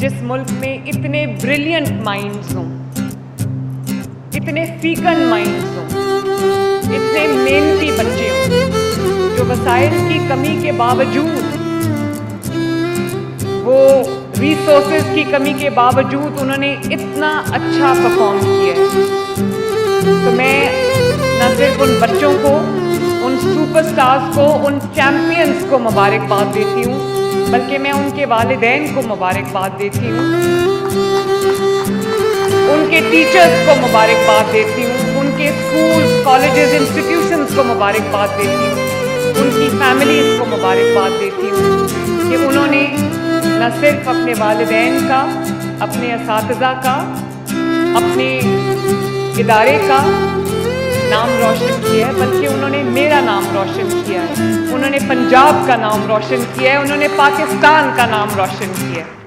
जिस मुल्क में इतने ब्रिलियंट माइंड्स हों, इतने फीकन माइंड्स हों, इतने मेहनती बच्चे हों, जो वसाइल की कमी के बावजूद, वो रिसोर्सेज की कमी के बावजूद उन्होंने इतना अच्छा परफॉर्म किया है। तो मैं न सिर्फ उन बच्चों को, उन सुपरस्टार्स को, उन चैम्पियंस को मुबारकबाद देती हूँ, बल्कि मैं उनके वालिदैन को मुबारकबाद देती हूँ, उनके टीचर्स को मुबारकबाद देती हूँ, उनके स्कूल्स, कॉलेजेस, इंस्टीट्यूशंस को मुबारकबाद देती हूँ, उनकी फैमिलीज़ को मुबारकबाद देती हूँ कि उन्होंने न सिर्फ अपने वालिदैन का, अपने असातिज़ा का, अपने इदारे का नाम रोशन किया है, बल्कि उन्होंने मेरा नाम रोशन किया है, उन्होंने पंजाब का नाम रोशन किया है, उन्होंने पाकिस्तान का नाम रोशन किया है।